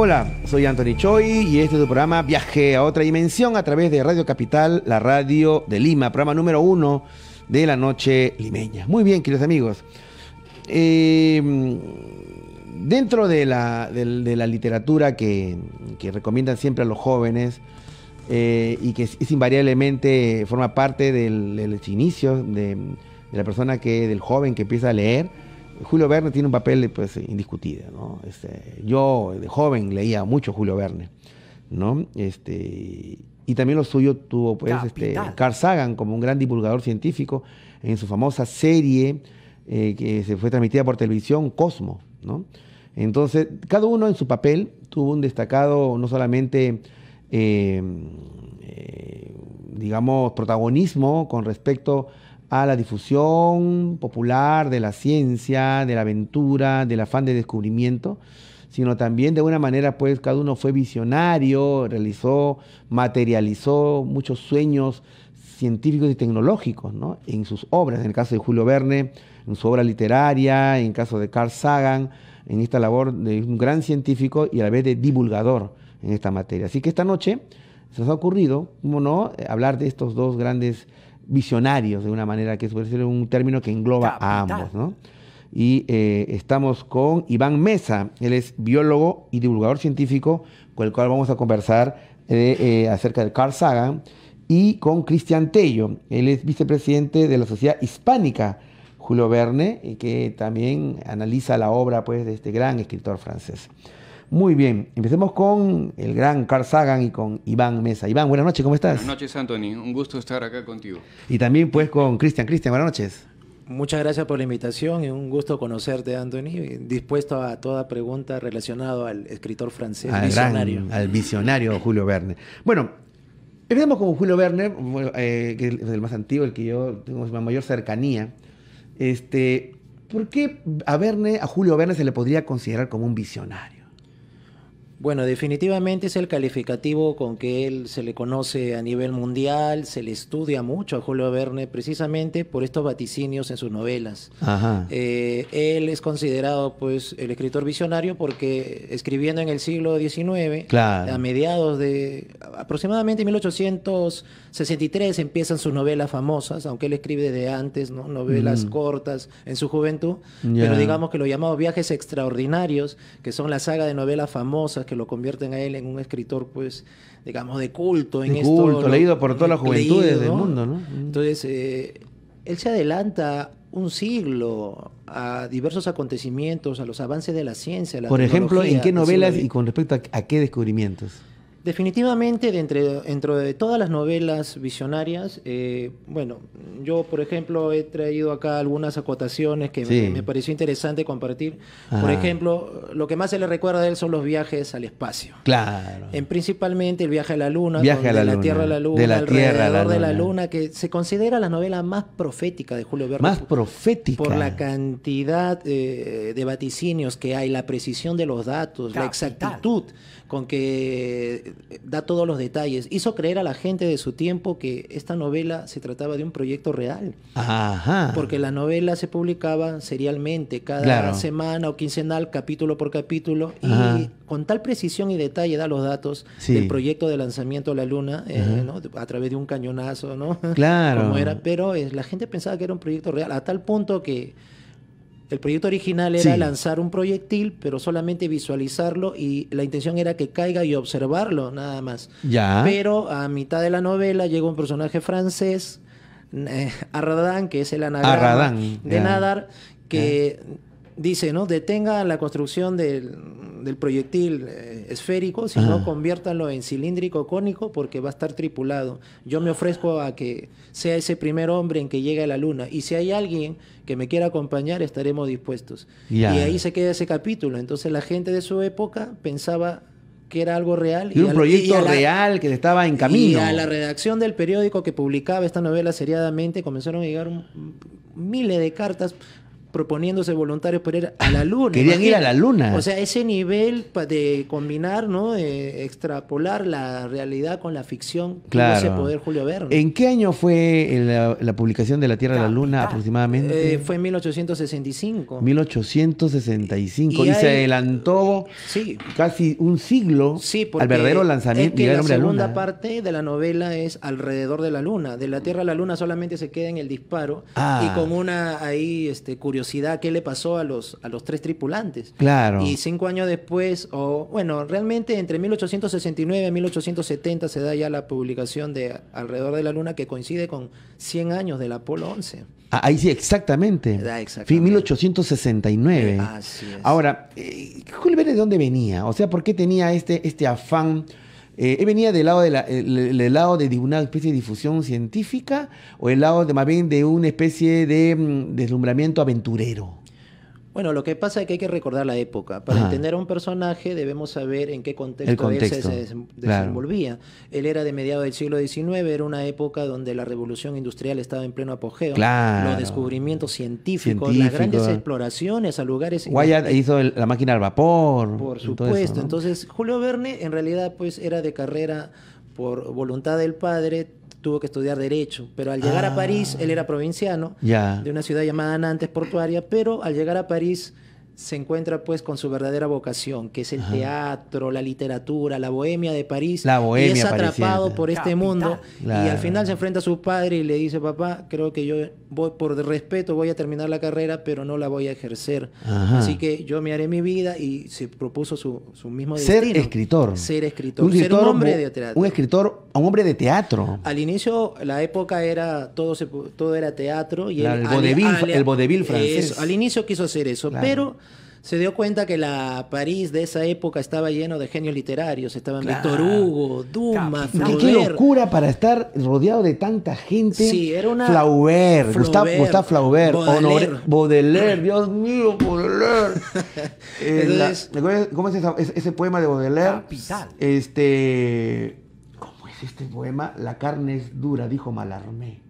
Hola, soy Anthony Choi y este es tu programa Viaje a otra dimensión a través de Radio Capital, la radio de Lima, programa número 1 de la noche limeña. Muy bien, queridos amigos. Dentro de la literatura que recomiendan siempre a los jóvenes y que es invariablemente forma parte de los inicios de la persona del joven que empieza a leer, Julio Verne tiene un papel pues indiscutido, ¿no? Yo de joven leía mucho Julio Verne, ¿no? Y también lo suyo tuvo pues Carl Sagan como un gran divulgador científico en su famosa serie que se fue transmitida por televisión, Cosmo, ¿no? Entonces, cada uno en su papel tuvo un destacado, no solamente, digamos, protagonismo con respecto a la difusión popular de la ciencia, de la aventura, del afán de descubrimiento, sino también de una manera, pues, cada uno fue visionario, materializó muchos sueños científicos y tecnológicos, ¿no? En sus obras, en el caso de Julio Verne, en su obra literaria, en el caso de Carl Sagan, en esta labor de un gran científico y a la vez de divulgador en esta materia. Así que esta noche se nos ha ocurrido, ¿cómo no?, hablar de estos dos grandes visionarios, de una manera que puede ser un término que engloba a ambos, ¿no? Y estamos con Iván Mesa, él es biólogo y divulgador científico, con el cual vamos a conversar acerca de Carl Sagan, y con Cristian Tello, él es vicepresidente de la Sociedad Hispánica Julio Verne, y que también analiza la obra pues, de este gran escritor francés. Muy bien, empecemos con el gran Carl Sagan y con Iván Mesa. Iván, buenas noches, ¿cómo estás? Buenas noches, Anthony. Un gusto estar acá contigo. Y también pues con Cristian. Cristian, buenas noches. Muchas gracias por la invitación y un gusto conocerte, Anthony. Dispuesto a toda pregunta relacionada al escritor francés visionario. Al visionario Julio Verne. Bueno, empecemos con Julio Verne, que es el más antiguo, el que yo tengo la mayor cercanía. ¿Por qué a Julio Verne se le podría considerar como un visionario? Bueno, definitivamente es el calificativo con que él se le conoce a nivel mundial, se le estudia mucho a Julio Verne precisamente por estos vaticinios en sus novelas. Ajá. Él es considerado pues el escritor visionario porque escribiendo en el siglo XIX, claro, a mediados de aproximadamente 1863 empiezan sus novelas famosas, aunque él escribe desde antes, ¿no? Novelas cortas en su juventud, pero digamos que los llamados viajes extraordinarios, que son la saga de novelas famosas que lo convierten a él en un escritor, pues, digamos, de culto. Leído por todas las juventudes del mundo, ¿no? Entonces, él se adelanta un siglo a diversos acontecimientos, a los avances de la ciencia, la Por ejemplo, ¿en qué novelas y con respecto a qué descubrimientos? Definitivamente, dentro de todas las novelas visionarias, bueno, yo, por ejemplo, he traído acá algunas acotaciones que me pareció interesante compartir. Ajá. Por ejemplo, lo que más se le recuerda a él son los viajes al espacio. Claro. Principalmente el viaje a la Luna, de la Tierra a la Luna, alrededor de la Luna, que se considera la novela más profética de Julio Verne. Más profética. Por la cantidad de vaticinios que hay, la precisión de los datos, la exactitud con que da todos los detalles. Hizo creer a la gente de su tiempo que esta novela se trataba de un proyecto real. Ajá. Porque la novela se publicaba serialmente, cada semana o quincenal, capítulo por capítulo, y con tal precisión y detalle da los datos del proyecto de lanzamiento a la Luna, ¿no? A través de un cañonazo, ¿no? Claro. Como era, pero la gente pensaba que era un proyecto real, a tal punto que el proyecto original era lanzar un proyectil, pero solamente visualizarlo, y la intención era que caiga y observarlo, nada más. Ya. Pero a mitad de la novela llega un personaje francés, Arradin, que es el anagrama de Nadar, que dice, ¿no? Detenga la construcción del proyectil esférico, sino conviértanlo en cilíndrico cónico porque va a estar tripulado. Yo me ofrezco a que sea ese primer hombre en que llegue a la Luna, y si hay alguien que me quiera acompañar, estaremos dispuestos. Y ahí se queda ese capítulo. Entonces la gente de su época pensaba que era algo real. Y un proyecto real que estaba en camino. Y a la redacción del periódico que publicaba esta novela seriadamente comenzaron a llegar miles de cartas proponiéndose voluntarios para ir a la Luna. Querían ir a la Luna. O sea, ese nivel de combinar, ¿no? Extrapolar la realidad con la ficción. Claro. Ese poder Julio Verne. ¿En qué año fue la publicación de La Tierra a la Luna aproximadamente? Fue en 1865. 1865. Y hay, se adelantó casi un siglo al verdadero lanzamiento. Es que la segunda Luna. parte de la novela es alrededor de la Luna. De la Tierra a la Luna solamente se queda en el disparo y con una curiosidad qué le pasó a los 3 tripulantes. Claro. Y 5 años después, realmente entre 1869 y 1870 se da ya la publicación de Alrededor de la Luna, que coincide con 100 años del Apolo 11. Ahí sí, exactamente. Exactamente. 1869. Así es. Ahora, Julio Verne, ¿de dónde venía? O sea, ¿por qué tenía este afán? ¿Él venía del lado del lado de una especie de difusión científica o el lado más bien de una especie de deslumbramiento aventurero? Bueno, lo que pasa es que hay que recordar la época. Para entender a un personaje debemos saber en qué contexto él se desenvolvía. Claro. Él era de mediados del siglo XIX, era una época donde la revolución industrial estaba en pleno apogeo. Claro. Los descubrimientos científicos, las grandes exploraciones a lugares... Wyatt hizo la máquina al vapor. Por supuesto. Eso, ¿no? Entonces, Julio Verne en realidad pues era de carrera por voluntad del padre. Tuvo que estudiar Derecho, pero al llegar a París, él era provinciano, de una ciudad llamada Nantes portuaria, pero al llegar a París se encuentra pues con su verdadera vocación, que es el teatro, la literatura, la bohemia de París. La bohemia y es atrapado parisiense. por este mundo. Claro. Y al final se enfrenta a su padre y le dice: papá, creo que yo por respeto voy a terminar la carrera, pero no la voy a ejercer. Así que yo me haré mi vida, y se propuso su mismo destino. Ser escritor. Ser escritor. Ser un hombre de teatro. Un hombre de teatro. Al inicio, la época era todo era teatro. Y el vodevil francés. Al inicio quiso hacer eso, pero se dio cuenta que la París de esa época estaba lleno de genios literarios. Estaban Víctor Hugo, Dumas, Flaubert. Qué locura para estar rodeado de tanta gente. Sí, era una... Flaubert, Gustave Flaubert, Baudelaire, Dios mío, Baudelaire. Entonces, ¿cómo es ese poema de Baudelaire? Capital. ¿Cómo es este poema? La carne es dura, dijo Mallarmé.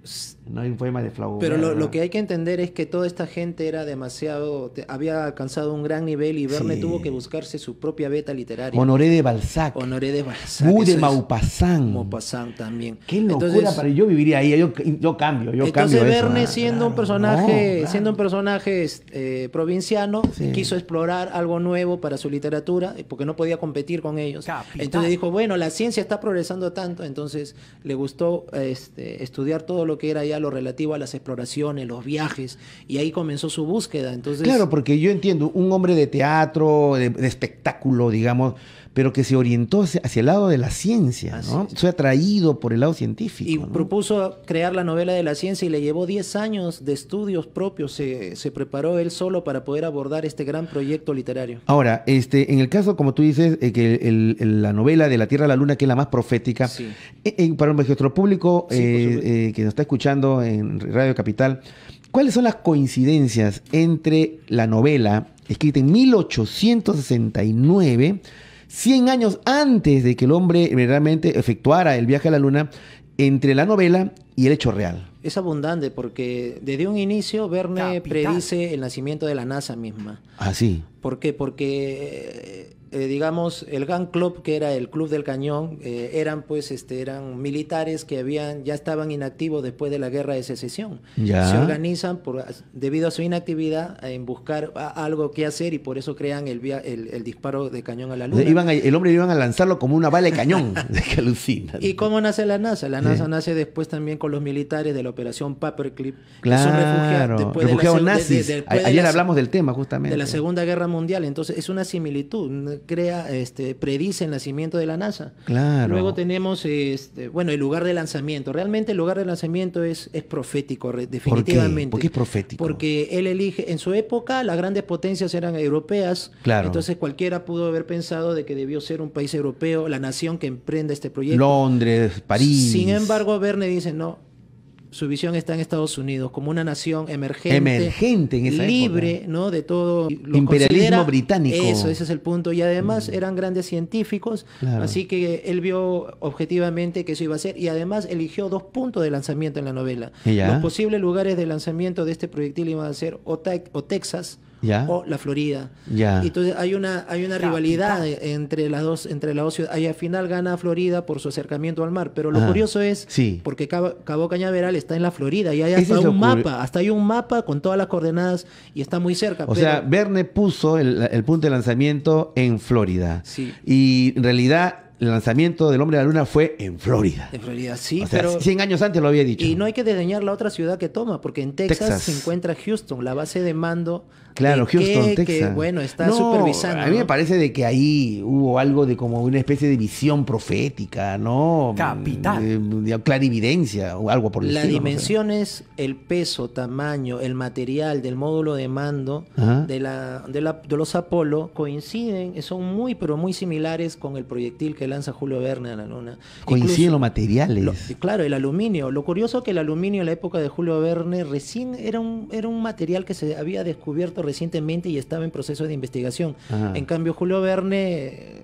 No hay un poema de Flaubert. Pero lo que hay que entender es que toda esta gente era había alcanzado un gran nivel, y Verne tuvo que buscarse su propia beta literaria. Honoré de Balzac. Gu de Maupassant. Maupassant también. Qué locura, para yo viviría ahí. Yo cambio. Entonces Verne, siendo un personaje provinciano, quiso explorar algo nuevo para su literatura, porque no podía competir con ellos. Capital. Entonces dijo: bueno, la ciencia está progresando tanto, entonces le gustó estudiar todo lo que era ya lo relativo a las exploraciones, los viajes, y ahí comenzó su búsqueda. Entonces, claro, porque yo entiendo, un hombre de teatro, de espectáculo, digamos, pero que se orientó hacia el lado de la ciencia, ¿no? Fue atraído por el lado científico. Y ¿no? propuso crear la novela de la ciencia, y le llevó 10 años de estudios propios. Se preparó él solo para poder abordar este gran proyecto literario. Ahora, en el caso, como tú dices, que la novela de La Tierra a la Luna, que es la más profética, para nuestro público que nos está escuchando en Radio Capital, ¿cuáles son las coincidencias entre la novela, escrita en 1869, 100 años antes de que el hombre realmente efectuara el viaje a la Luna, entre la novela y el hecho real? Es abundante, porque desde un inicio Verne predice el nacimiento de la NASA misma. Ah, sí. ¿Por qué? Porque digamos, el Gun Club, que era el Club del Cañón, eran militares que ya estaban inactivos después de la Guerra de Secesión. Se organizan debido a su inactividad en buscar algo que hacer, y por eso crean el disparo de cañón a la Luna. El hombre iban a lanzarlo como una bala de cañón. Que alucina. ¿Y cómo nace la NASA? La NASA nace después también con los militares de la Operación Paperclip. Claro, que son refugiados nazis. Ayer hablamos del tema, justamente. De la Segunda Guerra Mundial. Entonces es una similitud. Predice el nacimiento de la NASA. Claro. Luego tenemos el lugar de lanzamiento. Realmente el lugar de lanzamiento es profético, definitivamente. ¿Por qué es profético? Porque él elige, en su época las grandes potencias eran europeas. Claro. Entonces cualquiera pudo haber pensado de que debió ser un país europeo la nación que emprenda este proyecto. Londres, París. Sin embargo, Verne dice: no, su visión está en Estados Unidos como una nación emergente en esa libre, época, ¿no? De todo imperialismo británico. Eso, ese es el punto. Y además eran grandes científicos, claro. Así que él vio objetivamente que eso iba a ser. Y además eligió 2 puntos de lanzamiento en la novela. ¿Ya? Los posibles lugares de lanzamiento de este proyectil iban a ser o Texas, ¿ya? o la Florida. ¿Ya? Y entonces hay una rivalidad entre las dos ciudades. Y al final gana Florida por su acercamiento al mar. Pero lo curioso es, porque Cabo Cañaveral está en la Florida y hay hasta hay un mapa con todas las coordenadas y está muy cerca. O sea, Verne puso el punto de lanzamiento en Florida. Sí. Y en realidad el lanzamiento del hombre a la luna fue en Florida. En Florida, sí. O sea, pero 100 años antes lo había dicho. Y no hay que desdeñar la otra ciudad que toma, porque en Texas se encuentra Houston, la base de mando. Claro, Houston, Texas. Que, bueno, está supervisando. A mí me parece de que ahí hubo algo de como una especie de visión profética, ¿no? Capital. De clarividencia o algo por el Las estilo. dimensiones, el peso, tamaño, el material del módulo de mando de los Apolo coinciden, son muy, pero muy similares con el proyectil que lanza Julio Verne a la Luna. Coinciden los materiales. Claro, el aluminio. Lo curioso es que el aluminio en la época de Julio Verne recién era un material que se había descubierto recientemente y estaba en proceso de investigación. En cambio, Julio Verne,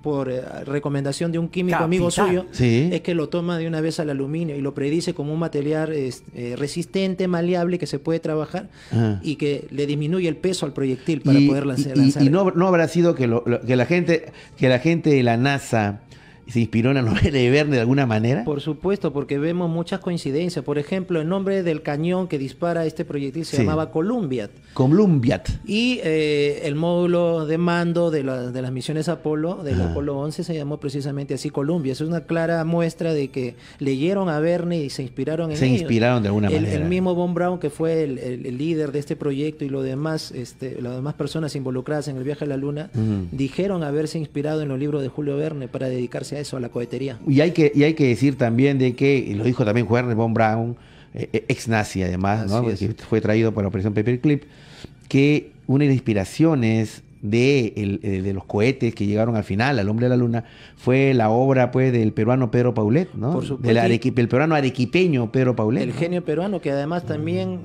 por recomendación de un químico amigo suyo, es que lo toma de una vez al aluminio y lo predice como un material resistente, maleable, que se puede trabajar y que le disminuye el peso al proyectil para poder lanzar. Y no habrá sido que la gente de la NASA se inspiró en la novela de Verne de alguna manera. Por supuesto, porque vemos muchas coincidencias. Por ejemplo, el nombre del cañón que dispara este proyectil se llamaba Columbiad. Y el módulo de mando de las misiones Apolo, del Apolo 11, se llamó precisamente así, Columbia. Eso es una clara muestra de que leyeron a Verne y se inspiraron en ellos. Se inspiraron de alguna manera. El mismo Von Braun, que fue el líder de este proyecto, y las demás personas involucradas en el viaje a la Luna, dijeron haberse inspirado en los libros de Julio Verne para dedicarse a eso, a la cohetería. Y hay que decir también de que, y lo dijo también Werner von Braun, ex nazi además, ¿no? Que fue traído por la Operación Paperclip, que una de las inspiraciones de los cohetes que llegaron al final al hombre de la luna fue la obra, pues, del peruano Pedro Paulet, ¿no? Por supuesto. El peruano arequipeño Pedro Paulet, el genio peruano, que además también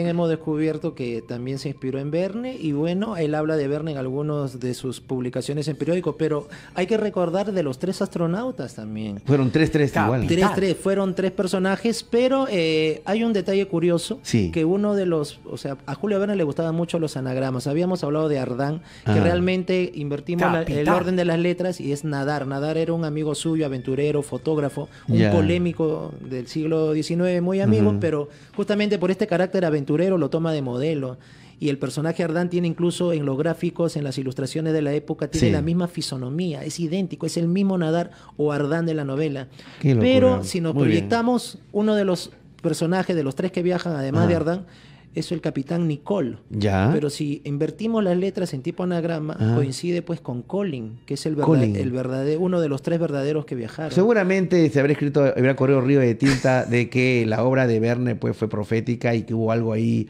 hemos descubierto que también se inspiró en Verne, y bueno, él habla de Verne en algunas de sus publicaciones en periódicos, pero hay que recordar de los 3 astronautas también. Fueron 3 igual. 3, fueron 3 personajes, pero hay un detalle curioso, que uno de los, o sea, a Julio Verne le gustaban mucho los anagramas. Habíamos hablado de Ardán, que realmente invertimos el orden de las letras, y es Nadar. Nadar era un amigo suyo, aventurero, fotógrafo, un polémico del siglo XIX, muy amigo, pero justamente por este carácter aventurero lo toma de modelo. Y el personaje Ardán tiene incluso en los gráficos, en las ilustraciones de la época, tiene la misma fisonomía, es idéntico, es el mismo Nadar o Ardán de la novela. Pero si nos proyectamos, uno de los personajes de los 3 que viajan, además de Ardán, es el capitán Nicole. Pero si invertimos las letras en tipo anagrama, coincide pues con Colin, que es uno de los 3 verdaderos que viajaron. Seguramente se habrá corrido río de tinta de que la obra de Verne pues fue profética y que hubo algo ahí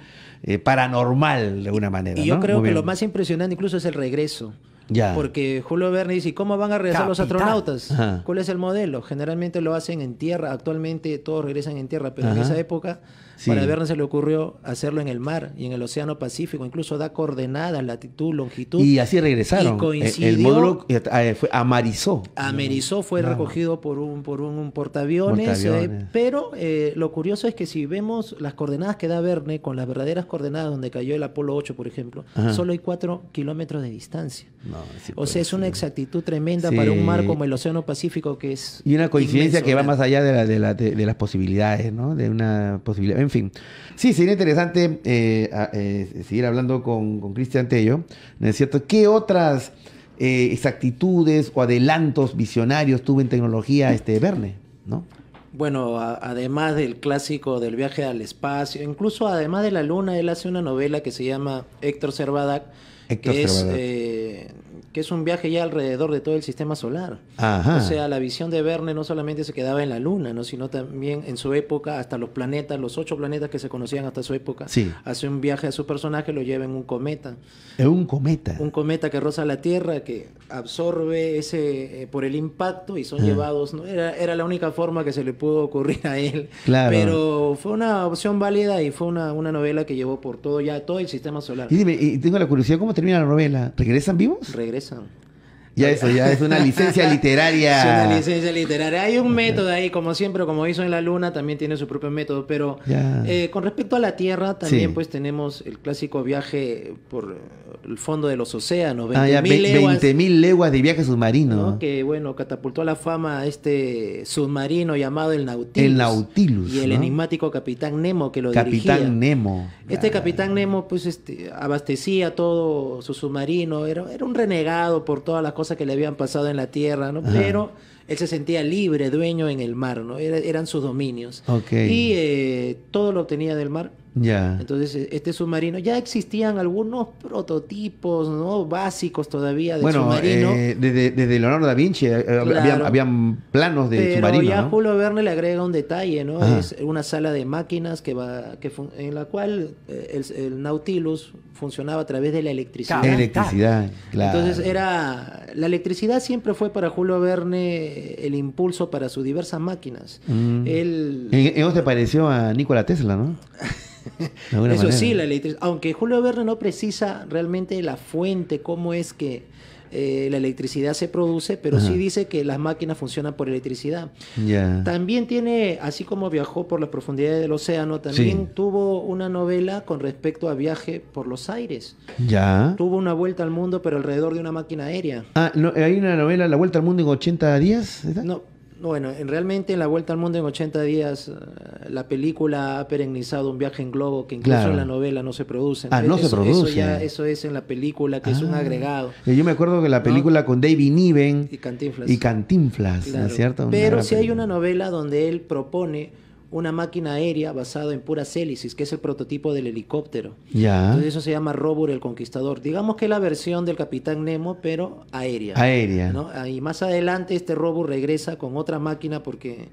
paranormal de alguna manera. Y yo creo que lo más impresionante incluso es el regreso. Porque Julio Verne dice, ¿cómo van a regresar los astronautas? ¿Cuál es el modelo? Generalmente lo hacen en tierra. Actualmente todos regresan en tierra, pero en esa época para Verne se le ocurrió hacerlo en el mar y en el Océano Pacífico. Incluso da coordenadas, latitud, longitud. Y así regresaron. Y coincidió. El módulo fue Amerizó. Amerizó fue recogido por un portaaviones. Pero lo curioso es que si vemos las coordenadas que da Verne con las verdaderas coordenadas donde cayó el Apolo 8, por ejemplo, solo hay 4 kilómetros de distancia. O sea, es una exactitud tremenda para un mar como el Océano Pacífico, que es y una coincidencia inmenso, que va más allá de las posibilidades, ¿no? De una posibilidad. En fin, sí, sería interesante seguir hablando con Cristian Tello, ¿no es cierto? ¿Qué otras exactitudes o adelantos visionarios tuvo en tecnología Verne, ¿no? Bueno, además del clásico del viaje al espacio, incluso además de la Luna, él hace una novela que se llama Héctor Servadac, Héctor Cervera. Que es un viaje ya alrededor de todo el sistema solar. Ajá. O sea, la visión de Verne no solamente se quedaba en la Luna, ¿no? Sino también en su época, hasta los planetas, los 8 planetas que se conocían hasta su época, Sí. hace un viaje a su personaje, lo lleva en un cometa. Es un cometa. Un cometa que roza la Tierra, que absorbe ese por el impacto y son llevados, ¿no? Era la única forma que se le pudo ocurrir a él. Claro. Pero fue una opción válida y fue una novela que llevó por todo el sistema solar. Y dime, y tengo la curiosidad, ¿cómo termina la novela? ¿Regresan vivos? Regresan. Ya eso, ya es una licencia literaria. Es una licencia literaria. Hay un método ahí, como siempre, como hizo en la Luna, también tiene su propio método. Pero con respecto a la Tierra, también pues tenemos el clásico viaje por el fondo de los océanos. 20.000 leguas de viaje submarino. ¿No? Que, bueno, catapultó a la fama a este submarino llamado el Nautilus. El Nautilus. Y el ¿no? enigmático Capitán Nemo que lo Capitán dirigía. Nemo. Este Capitán Nemo, pues, abastecía todo su submarino. Era un renegado por todas las cosas que le habían pasado en la tierra, ¿no? Pero él se sentía libre, dueño en el mar, ¿no? Eran sus dominios. Okay. Y todo lo obtenía del mar. Ya. Entonces, este submarino, ya existían algunos prototipos, ¿no? Básicos todavía del submarino. Desde Leonardo da Vinci habían planos de submarino. Pero ya ¿no? Julio Verne le agrega un detalle, ¿no? Es una sala de máquinas en la cual el Nautilus funcionaba a través de la electricidad. Electricidad, claro. Entonces la electricidad siempre fue para Julio Verne el impulso para sus diversas máquinas. ¿En eso te pareció a Nikola Tesla, no? Eso sí, la electricidad. Aunque Julio Verne no precisa realmente la fuente, cómo es que la electricidad se produce, pero sí dice que las máquinas funcionan por electricidad. También tiene, así como viajó por las profundidades del océano, también tuvo una novela con respecto a viaje por los aires. Tuvo una vuelta al mundo, pero alrededor de una máquina aérea. No, hay una novela, La Vuelta al Mundo en 80 días. ¿Está? No. Bueno, realmente en La Vuelta al Mundo en 80 días, la película ha perennizado un viaje en globo que incluso en la novela no se produce. No se produce. Eso es en la película, que es un agregado. Yo me acuerdo que la película con David Niven y Cantinflas, claro. ¿no es cierto? Pero sí hay una novela donde él propone una máquina aérea basada en puras hélices, que es el prototipo del helicóptero. Entonces eso se llama Robur el Conquistador. Digamos que es la versión del Capitán Nemo, pero aérea. ¿no? Y más adelante este Robur regresa con otra máquina porque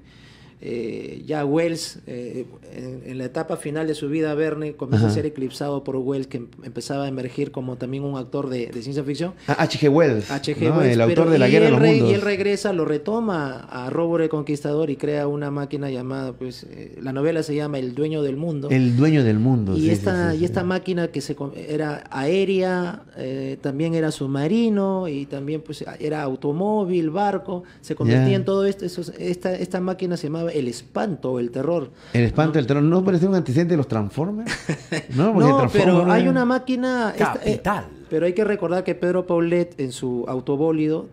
ya Wells, en la etapa final de su vida, Verne comienza a ser eclipsado por Wells, que empezaba a emergir como también un actor de ciencia ficción. H.G. Wells, ¿no? Wells, el autor de La Guerra de los Mundos. Y él regresa, lo retoma a Robur el Conquistador y crea una máquina llamada, pues, la novela se llama El Dueño del Mundo. El Dueño del Mundo. Y esta máquina que era aérea, también era submarino y también pues era automóvil, barco, se convertía en todo esto. Esta máquina se llamaba El Espanto o El Terror. El Espanto, el Terror. ¿No parece un antecedente de los Transformers? No, pero hay una máquina... Capital. Pero hay que recordar que Pedro Paulet, en su autobólido,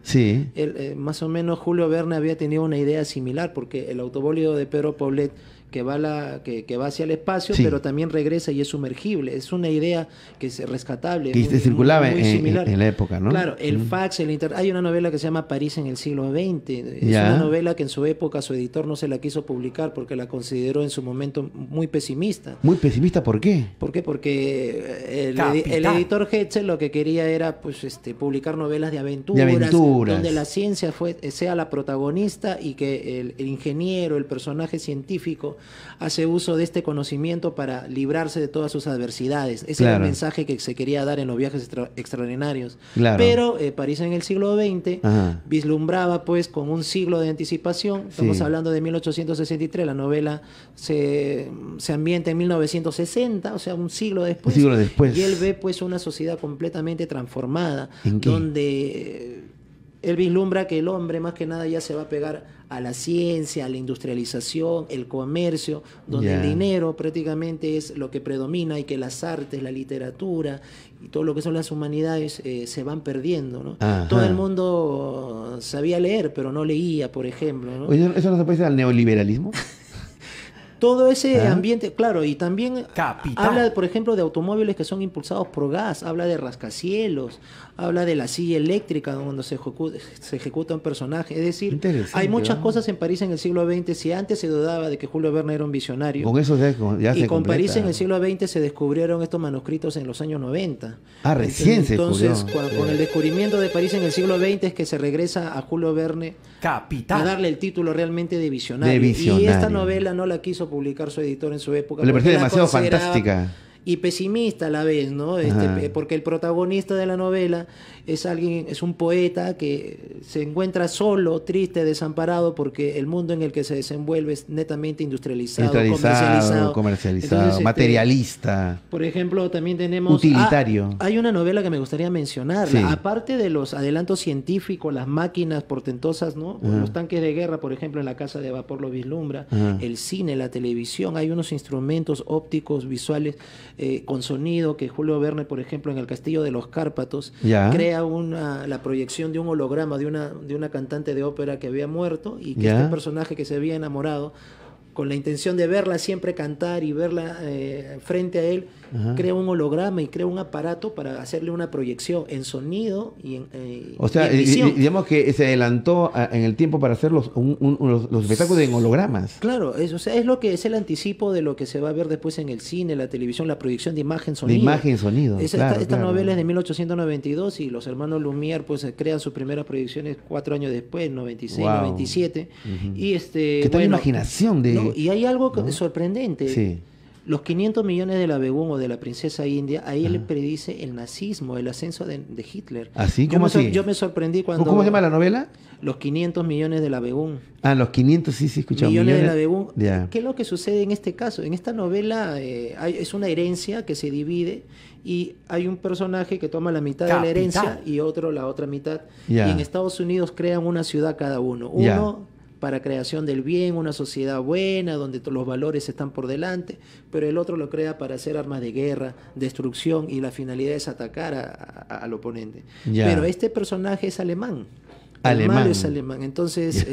más o menos Julio Verne había tenido una idea similar, porque el autobólido de Pedro Paulet que va hacia el espacio, pero también regresa y es sumergible. Es una idea que es rescatable. Que circulaba en la época, ¿no? Claro, el fax, el internet. Hay una novela que se llama París en el siglo XX. Es una novela que en su época su editor no se la quiso publicar porque la consideró en su momento muy pesimista. ¿Muy pesimista? ¿Por qué? ¿Por qué? Porque el editor Hetzel lo que quería era pues publicar novelas de aventuras, donde la ciencia sea la protagonista y que el ingeniero, el personaje científico hace uso de este conocimiento para librarse de todas sus adversidades. Ese era el mensaje que se quería dar en los viajes extraordinarios. Pero París en el siglo XX vislumbraba pues con un siglo de anticipación. Estamos hablando de 1863. La novela se ambienta en 1960, o sea, un siglo después. Y él ve pues una sociedad completamente transformada, donde él vislumbra que el hombre más que nada ya se va a pegar a la ciencia, a la industrialización, el comercio, donde el dinero prácticamente es lo que predomina y que las artes, la literatura y todo lo que son las humanidades se van perdiendo, ¿no? Todo el mundo sabía leer, pero no leía, por ejemplo, ¿no? Oye, ¿eso no se parece al neoliberalismo? Todo ese ambiente, claro, y también habla, por ejemplo, de automóviles que son impulsados por gas, habla de rascacielos, habla de la silla eléctrica cuando se ejecuta un personaje. Es decir, hay muchas cosas en París en el siglo XX. Si antes se dudaba de que Julio Verne era un visionario, con eso ya y con París en el siglo XX se descubrieron estos manuscritos en los años 90. Recién se descubrió. Entonces, con el descubrimiento de París en el siglo XX es que se regresa a Julio Verne a darle el título realmente de visionario. Y esta novela no la quiso publicar su editor en su época. Le pareció demasiado fantástica. Y pesimista a la vez, ¿no? Porque el protagonista de la novela es un poeta que se encuentra solo, triste, desamparado, porque el mundo en el que se desenvuelve es netamente industrializado, comercializado, entonces, materialista. Por ejemplo, también tenemos... Utilitario. Hay una novela que me gustaría mencionar. Aparte de los adelantos científicos, las máquinas portentosas, ¿no? Los tanques de guerra, por ejemplo, en La casa de vapor lo vislumbra. El cine, la televisión, hay unos instrumentos ópticos, visuales, con sonido, que Julio Verne, por ejemplo, en El Castillo de los Cárpatos, crea la proyección de un holograma de una cantante de ópera que había muerto, y que este personaje que se había enamorado, con la intención de verla siempre cantar y verla frente a él, crea un holograma y crea un aparato para hacerle una proyección en sonido y en visión. Digamos que se adelantó en el tiempo para hacer los espectáculos en hologramas. Claro, es lo que es el anticipo de lo que se va a ver después en el cine, la televisión, la proyección de imagen-sonido. De imagen-sonido, Esta novela es de 1892 y los hermanos Lumière pues crean sus primeras proyecciones 4 años después, 96, 97. Y ¿Qué tal imaginación de...? Y hay algo sorprendente. Sí. Los 500 millones de la Begún o de la princesa india, ahí él predice el nazismo, el ascenso de Hitler. ¿Así? ¿Cómo así? Yo me sorprendí cuando... ¿Cómo se llama la novela? Los 500 millones de la Begún. Los 500, sí, escuchamos. Millones de la Begún. ¿Qué es lo que sucede en este caso? En esta novela es una herencia que se divide y hay un personaje que toma la mitad de la herencia y otro la otra mitad. Y en Estados Unidos crean una ciudad cada uno. Uno para creación del bien, una sociedad buena, donde los valores están por delante, pero el otro lo crea para hacer armas de guerra, destrucción, y la finalidad es atacar al oponente. Pero este personaje es alemán. El malo es alemán. Entonces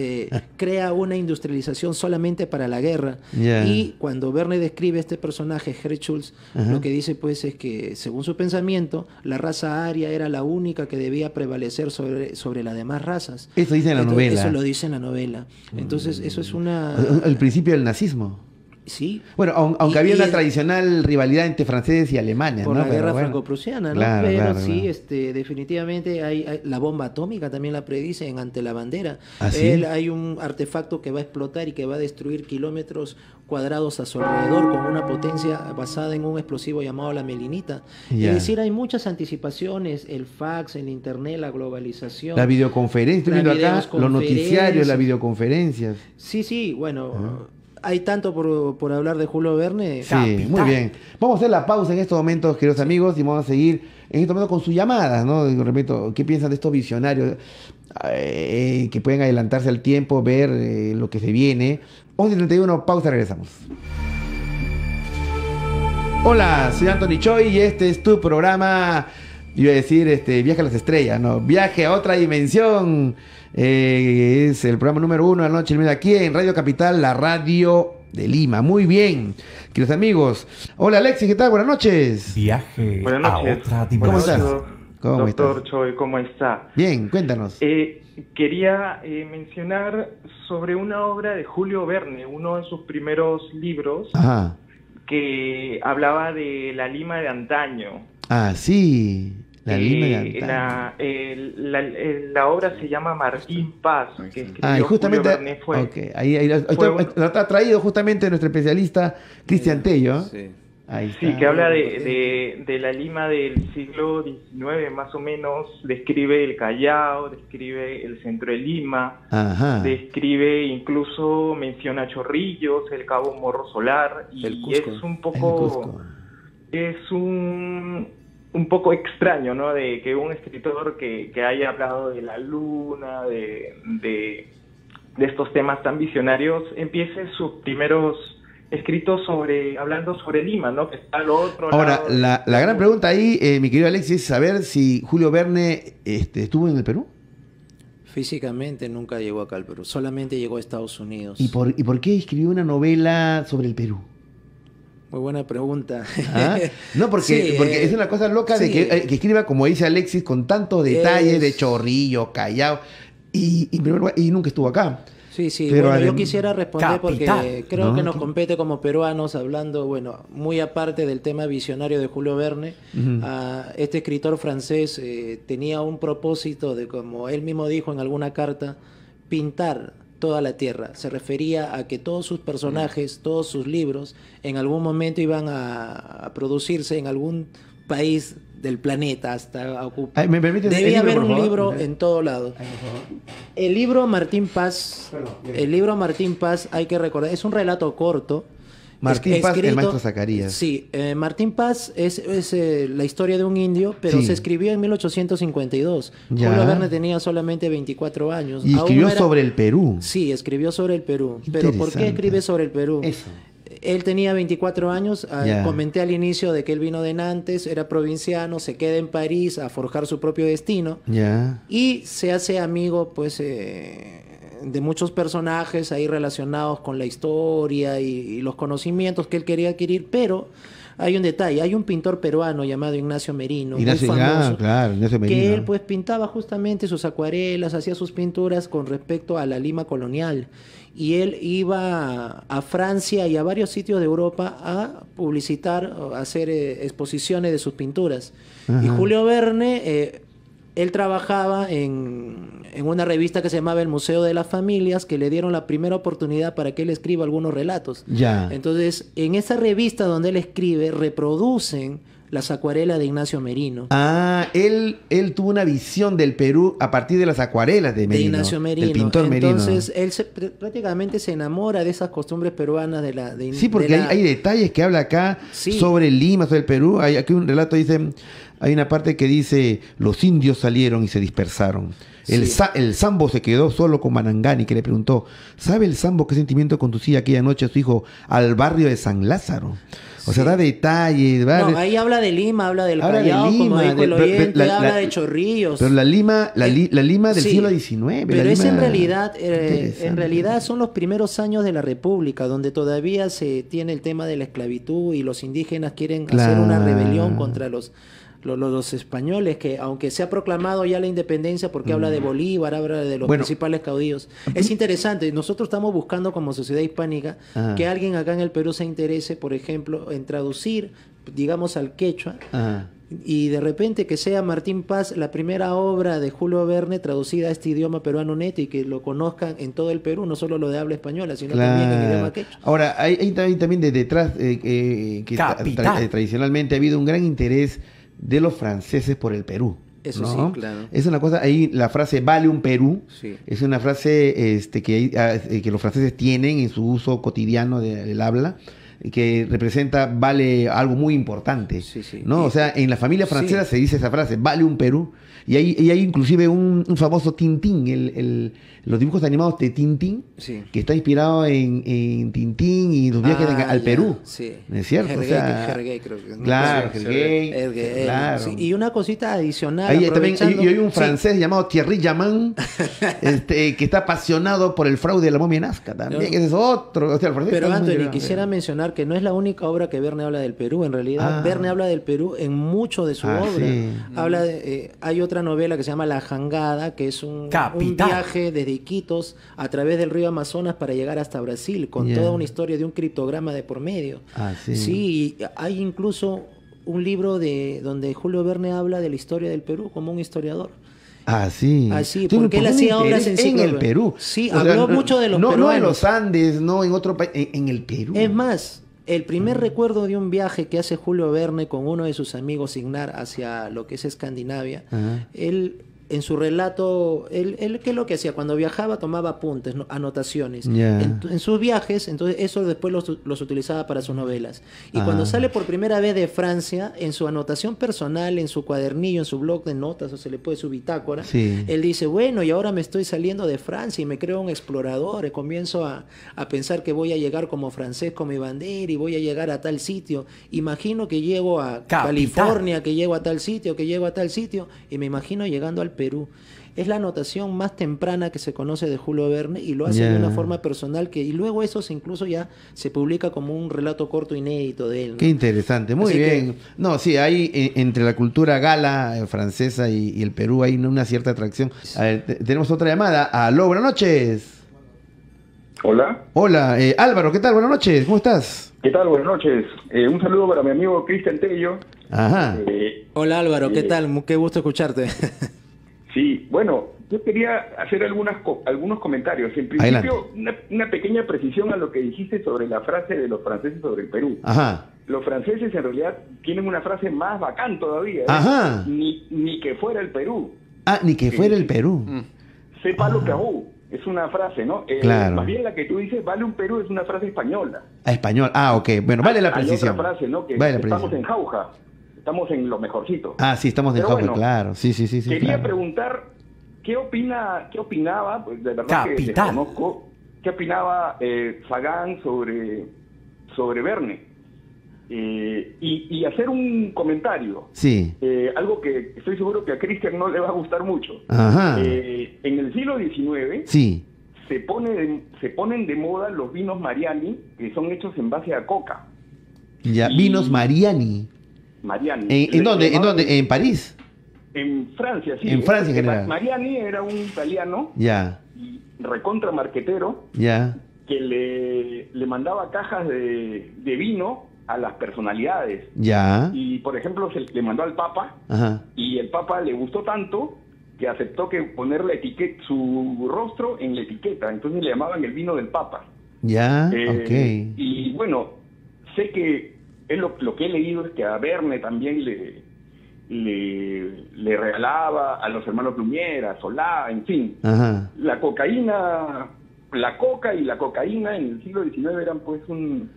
crea una industrialización solamente para la guerra. Y cuando Verne describe este personaje, Herschulz, lo que dice pues es que según su pensamiento, la raza aria era la única que debía prevalecer sobre las demás razas. Eso dice en la novela. Eso lo dice en la novela. Entonces eso es el principio del nazismo. Sí. Bueno, aunque había una tradicional rivalidad entre franceses y Alemania, por ¿no? la guerra franco-prusiana, ¿no? Claro, pero sí, definitivamente hay la bomba atómica también la predicen ante la bandera. Hay un artefacto que va a explotar y que va a destruir kilómetros cuadrados a su alrededor con una potencia basada en un explosivo llamado la melinita. Es decir, hay muchas anticipaciones, el fax, el internet, la globalización. La videoconferencia, estoy viendo acá, los noticiarios, las videoconferencias. Sí, bueno... Hay tanto por hablar de Julio Verne. Sí, muy bien. Vamos a hacer la pausa en estos momentos, queridos amigos, y vamos a seguir en estos momentos con sus llamadas, ¿no? Repito, ¿qué piensan de estos visionarios que pueden adelantarse al tiempo, ver lo que se viene? 11:31, pausa, regresamos. Hola, soy Anthony Choi y este es tu programa, iba a decir, Viaje a las Estrellas, ¿no? Viaje a otra dimensión. Es el programa número 1 de la noche, aquí en Radio Capital, la radio de Lima. Muy bien, queridos amigos. Hola Alexis, ¿qué tal? Buenas noches. Buenas noches. A otra dimensión. ¿Cómo estás? Doctor Choi, ¿cómo está? Bien, cuéntanos. Quería mencionar sobre una obra de Julio Verne, uno de sus primeros libros, que hablaba de la Lima de antaño. Sí. La Lima de antaño. La obra se llama Martín Paz, que y justamente Julio Verne ahí lo ha traído justamente nuestro especialista Cristian Tello. Sí. Ahí está. Sí, que habla de la Lima del siglo XIX, más o menos. Describe el Callao, describe el centro de Lima, describe, incluso menciona Chorrillos, el Cabo Morro Solar, y es un poco... un poco extraño, ¿no? De que un escritor que haya hablado de la luna, de estos temas tan visionarios, empiece sus primeros escritos hablando sobre Lima, ¿no? Que está al otro lado. Ahora, la gran pregunta ahí, mi querido Alexis, es saber si Julio Verne estuvo en el Perú. Físicamente nunca llegó acá al Perú, solamente llegó a Estados Unidos. ¿Y por qué escribió una novela sobre el Perú? Muy buena pregunta. ¿Ah? No, porque es una cosa loca de que escriba, como dice Alexis, con tantos detalles de Chorrillo, Callao, y nunca estuvo acá. Sí, pero yo quisiera responder porque creo que nos compete como peruanos, hablando, muy aparte del tema visionario de Julio Verne. Este escritor francés tenía un propósito de, como él mismo dijo en alguna carta, pintar toda la tierra. Se refería a que todos sus personajes, todos sus libros, en algún momento iban a producirse en algún país del planeta, hasta ocupar. Debía haber un libro en todo lado. El libro Martín Paz, hay que recordar, es un relato corto. Martín Paz, el maestro Zacarías. Sí, Martín Paz es la historia de un indio, pero se escribió en 1852. Julio Verne tenía solamente 24 años. Y escribió sobre el Perú. Sí, escribió sobre el Perú. Pero ¿por qué escribe sobre el Perú? Eso. Él tenía 24 años, comenté al inicio de que él vino de Nantes, era provinciano, se queda en París a forjar su propio destino y se hace amigo pues de muchos personajes ahí relacionados con la historia y los conocimientos que él quería adquirir, pero hay un detalle, hay un pintor peruano llamado Ignacio Merino, muy famoso, Ignacio Merino, que él pues pintaba justamente sus acuarelas, hacía sus pinturas con respecto a la Lima colonial. Y él iba a Francia y a varios sitios de Europa a publicitar, a hacer exposiciones de sus pinturas. Y Julio Verne, él trabajaba en una revista que se llamaba El Museo de las Familias, que le dieron la primera oportunidad para que él escriba algunos relatos. Entonces, en esa revista donde él escribe, reproducen las acuarelas de Ignacio Merino. Él tuvo una visión del Perú a partir de las acuarelas de Merino. De Ignacio Merino. Del pintor Merino. Entonces, él prácticamente se enamora de esas costumbres peruanas Sí, porque hay detalles que habla acá sobre Lima, sobre el Perú. Hay aquí un relato, hay una parte que dice, los indios salieron y se dispersaron. El Sambo se quedó solo con Manangani, que le preguntó, ¿sabe el Sambo qué sentimiento conducía aquella noche a su hijo al barrio de San Lázaro? O sea, da detalles. Ahí habla de Lima, habla del Callao, como dijo el oyente, habla de Chorrillos. Pero la Lima del siglo XIX. Pero es en realidad son los primeros años de la República, donde todavía se tiene el tema de la esclavitud y los indígenas quieren hacer una rebelión contra los españoles, que aunque se ha proclamado ya la independencia porque habla de Bolívar, habla de los principales caudillos. Es interesante, nosotros estamos buscando como sociedad hispánica que alguien acá en el Perú se interese, por ejemplo, en traducir, digamos, al quechua, y de repente que sea Martín Paz la primera obra de Julio Verne traducida a este idioma peruano neto y que lo conozcan en todo el Perú, no solo lo de habla española, sino también en idioma quechua. Ahora, hay también de detrás que tradicionalmente ha habido un gran interés de los franceses por el Perú. Eso sí, claro. Es una cosa, ahí la frase vale un Perú, es una frase que los franceses tienen en su uso cotidiano del habla, que representa, vale algo muy importante, ¿no? O sea, en la familia francesa se dice esa frase, vale un Perú, y hay inclusive un famoso Tintín, los dibujos animados de Tintín, que está inspirado en Tintín y los viajes al Perú, ¿no es cierto? Hergé, creo que no. Claro, Hergé, claro. Y una cosita adicional, ahí también hay un francés llamado Thierry Jamin, que está apasionado por el fraude de la momia Nazca también, ese es otro. O sea, pero Anthony, quisiera mencionar que no es la única obra que Verne habla del Perú. En realidad, Verne habla del Perú en mucho de su obra. Habla hay otra novela que se llama La Jangada, que es un viaje desde Iquitos a través del río Amazonas para llegar hasta Brasil, con toda una historia de un criptograma de por medio. Sí, hay incluso un libro donde Julio Verne habla de la historia del Perú como un historiador. Porque él hacía obras en el Perú. Sí, habló mucho de los peruanos. No en los Andes, no en otro país, en el Perú. Es más, el primer recuerdo de un viaje que hace Julio Verne con uno de sus amigos Signar hacia lo que es Escandinavia, él en su relato, él ¿qué es lo que hacía? Cuando viajaba tomaba apuntes, anotaciones. En sus viajes, entonces eso después los utilizaba para sus novelas. Y cuando sale por primera vez de Francia, en su anotación personal, en su cuadernillo, en su blog de notas, o se le puede su bitácora, él dice, bueno, y ahora me estoy saliendo de Francia y me creo un explorador, comienzo a pensar que voy a llegar como francés con mi bandera y voy a llegar a tal sitio. Imagino que llego a California, que llego a tal sitio, y me imagino llegando al Perú. Perú. Es la anotación más temprana que se conoce de Julio Verne y lo hace de una forma personal y luego eso incluso ya se publica como un relato corto inédito de él, ¿no? Qué interesante, muy bien. No, sí, hay entre la cultura gala francesa y el Perú hay una cierta atracción. A ver, tenemos otra llamada. Aló, buenas noches. Hola. Hola, Álvaro, ¿qué tal? Buenas noches, ¿cómo estás? ¿Qué tal? Buenas noches. Un saludo para mi amigo Cristian Tello. Ajá. Hola Álvaro, ¿qué tal? Qué gusto escucharte. Sí, bueno, yo quería hacer algunos comentarios. En principio, una pequeña precisión a lo que dijiste sobre la frase de los franceses sobre el Perú. Ajá. Los franceses en realidad tienen una frase más bacán todavía. Ajá. Ni que fuera el Perú. Ah, ni que fuera el Perú. C'est pas le Perú. Es una frase, ¿no? Claro. Más bien la que tú dices, vale un Perú, es una frase española. Español. Ah, ok. Bueno, vale la precisión. Hay otra frase, ¿no? Que vale estamos en jauja. Estamos en lo mejorcito. Ah, sí, estamos en jauja, claro. Sí. Quería preguntar, ¿qué opinaba, pues de verdad que desconozco, qué opinaba Sagan sobre Verne? Y hacer un comentario. Sí. Algo que estoy seguro que a Cristian no le va a gustar mucho. Ajá. En el siglo XIX sí. se ponen de moda los vinos Mariani, que son hechos en base a coca. Ya, vinos Mariani. ¿En dónde? ¿En París? En Francia, sí. En Francia en general. Mariani era un italiano. Ya. Recontra marquetero. Ya. Que le mandaba cajas de vino a las personalidades. Ya. Y, por ejemplo, le mandó al Papa. Ajá. Y el Papa le gustó tanto que aceptó que poner su rostro en la etiqueta. Entonces le llamaban el vino del Papa. Ya, ok. Y, bueno, sé que lo que he leído es que a Verne también le regalaba a los hermanos Lumière, a Solá, en fin. Ajá. La coca y la cocaína en el siglo XIX eran pues un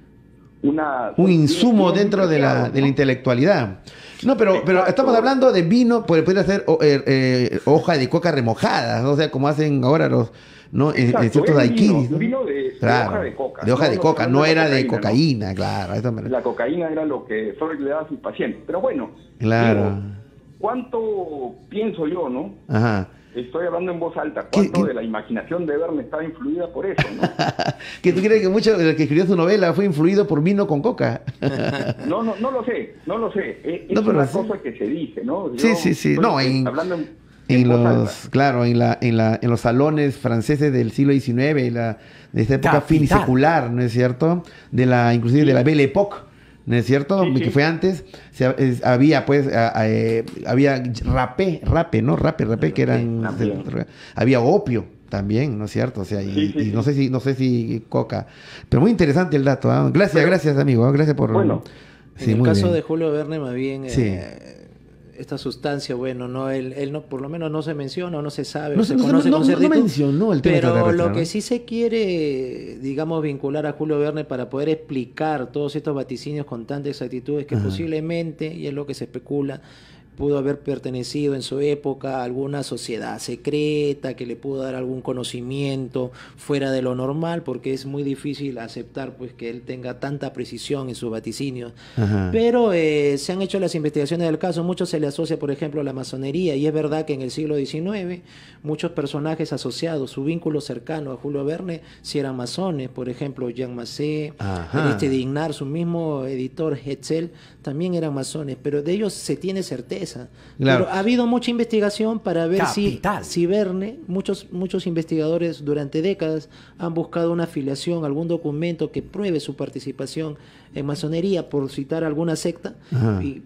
insumo dentro de la intelectualidad. No, pero estamos hablando de vino, puede ser hoja de coca remojada, ¿no? O sea, como hacen ahora los, ¿no? En ciertos daiquiris, ¿no? Vino de hoja de coca. De hoja de coca, no era de cocaína, ¿no? Claro. La cocaína era lo que Freud le daba a sus pacientes. Pero bueno, claro. ¿Cuánto pienso yo, no? Ajá. Estoy hablando en voz alta. ¿Cuánto de la imaginación de Verne estaba influida por eso, no? ¿Que tú crees que mucho de lo que escribió su novela fue influido por vino con coca? No lo sé. Es una cosa que se dice, ¿no? Sí. No, hablando en los salones franceses del siglo XIX, de esta época finisecular, ¿no es cierto? Inclusive de la Belle Époque, ¿no es cierto? Sí. Que fue antes, había rapé, ¿no? Rapé, que eran... había opio también, ¿no es cierto? O sea, y no sé si coca. Pero muy interesante el dato, ¿eh? Gracias, amigo. Gracias por... Bueno, en el caso de Julio Verne, más bien... esta sustancia, bueno, no él no, por lo menos no se menciona o no se sabe, no mencionó el tema, pero lo que sí se quiere, digamos, vincular a Julio Verne para poder explicar todos estos vaticinios con tanta exactitud es que posiblemente, y es lo que se especula, pudo haber pertenecido en su época a alguna sociedad secreta que le pudo dar algún conocimiento fuera de lo normal, porque es muy difícil aceptar pues que él tenga tanta precisión en sus vaticinios. Pero se han hecho las investigaciones del caso, mucho se le asocia por ejemplo a la masonería, y es verdad que en el siglo XIX muchos personajes asociados, su vínculo cercano a Julio Verne, si eran masones, por ejemplo Jean Macé, Dignar, su mismo editor Hetzel, también eran masones, pero de ellos se tiene certeza. Claro. Pero ha habido mucha investigación para ver si Verne, muchos investigadores durante décadas han buscado una afiliación, algún documento que pruebe su participación en masonería, por citar alguna secta,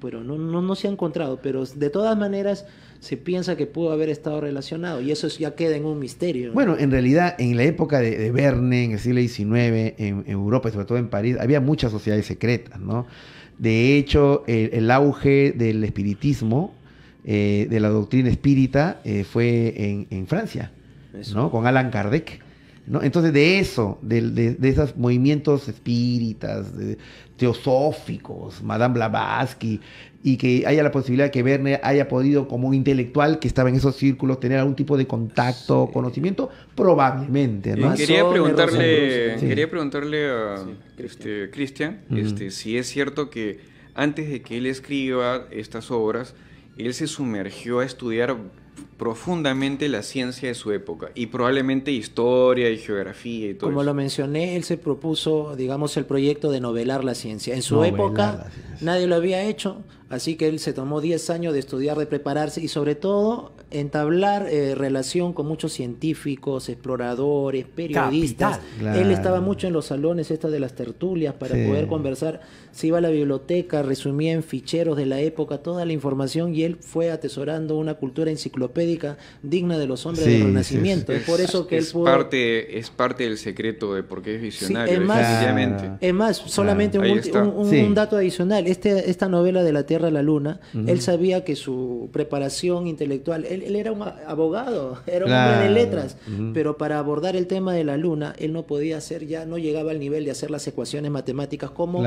pero no se ha encontrado, pero de todas maneras se piensa que pudo haber estado relacionado, y eso ya queda en un misterio, ¿no? Bueno, en realidad, en la época de Verne, en el siglo XIX, en Europa y sobre todo en París, había muchas sociedades secretas, ¿no? De hecho, el auge del espiritismo, de la doctrina espírita, fue en Francia, ¿no? Con Allan Kardec, ¿no? Entonces, de esos movimientos espíritas, teosóficos, Madame Blavatsky, y que haya la posibilidad de que Verne haya podido, como un intelectual que estaba en esos círculos, tener algún tipo de contacto, conocimiento, probablemente, ¿no? Quería preguntarle a Cristian, si es cierto que antes de que él escriba estas obras, él se sumergió a estudiar profundamente la ciencia de su época y probablemente historia y geografía y todo Como eso. lo mencioné, él se propuso, digamos, el proyecto de novelar la ciencia. En su época nadie lo había hecho, así que él se tomó 10 años de estudiar, de prepararse y sobre todo entablar relación con muchos científicos, exploradores, periodistas. Claro. Él estaba mucho en los salones estas de las tertulias para poder conversar. Se iba a la biblioteca, resumía en ficheros de la época toda la información y él fue atesorando una cultura enciclopédica digna de los hombres del Renacimiento. Es por eso que él pudo... Es parte del secreto de por qué es visionario, definitivamente. Es más, solamente un dato adicional. Esta novela de La Tierra a la Luna, él sabía que su preparación intelectual, él era un abogado, era un hombre de letras, pero para abordar el tema de la Luna, él no podía hacer, ya no llegaba al nivel de hacer las ecuaciones matemáticas, cómo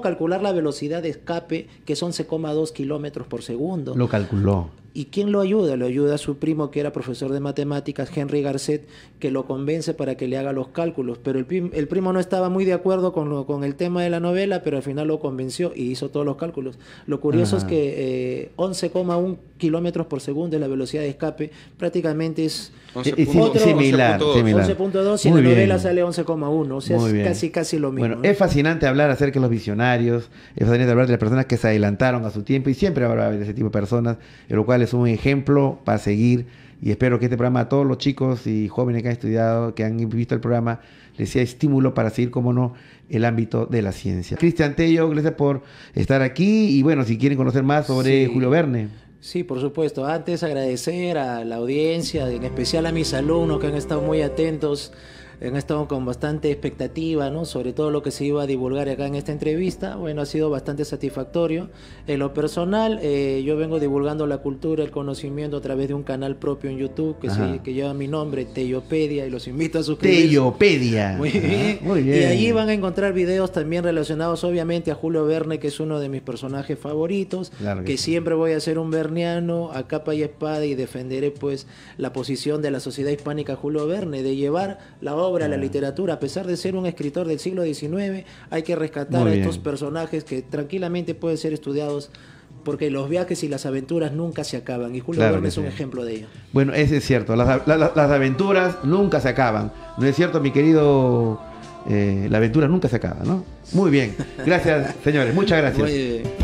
calcular la velocidad de escape, que es 11,2 kilómetros por segundo. Lo calculó. ¿Y quién lo ayuda? Lo ayuda a su primo, que era profesor de matemáticas, Henry Garcet, que lo convence para que le haga los cálculos. Pero el primo no estaba muy de acuerdo con el tema de la novela, pero al final lo convenció y hizo todos los cálculos. Lo curioso es que 11,1 kilómetros por segundo es la velocidad de escape, prácticamente es similar. 11.2 y en la novela sale 11,1, o sea, es casi lo mismo. Bueno, ¿no? Es fascinante hablar acerca de los visionarios, es fascinante hablar de las personas que se adelantaron a su tiempo y siempre habrá de ese tipo de personas, en lo cual es un ejemplo para seguir y espero que este programa a todos los chicos y jóvenes que han estudiado, que han visto el programa, les sea estímulo para seguir, como no, el ámbito de la ciencia. Cristian Tello, gracias por estar aquí y bueno, si quieren conocer más sobre Julio Verne. Sí, por supuesto. Antes agradecer a la audiencia, en especial a mis alumnos que han estado muy atentos, han estado con bastante expectativa, ¿no? Sobre todo lo que se iba a divulgar acá en esta entrevista. Bueno, ha sido bastante satisfactorio. En lo personal, yo vengo divulgando la cultura, el conocimiento a través de un canal propio en YouTube que lleva mi nombre, Tellopedia, y los invito a suscribirse. Tellopedia. Muy bien. Muy bien. Y allí van a encontrar videos también relacionados, obviamente, a Julio Verne, que es uno de mis personajes favoritos, claro que siempre voy a ser un verniano a capa y espada y defenderé, pues, la posición de la sociedad hispánica Julio Verne, de llevar la obra a la literatura. A pesar de ser un escritor del siglo XIX, hay que rescatar a estos personajes que tranquilamente pueden ser estudiados, porque los viajes y las aventuras nunca se acaban, y Julio Verne es un ejemplo de ello. Bueno, eso es cierto, las aventuras nunca se acaban. ¿No es cierto, mi querido? La aventura nunca se acaba, ¿no? Muy bien, gracias, señores, muchas gracias.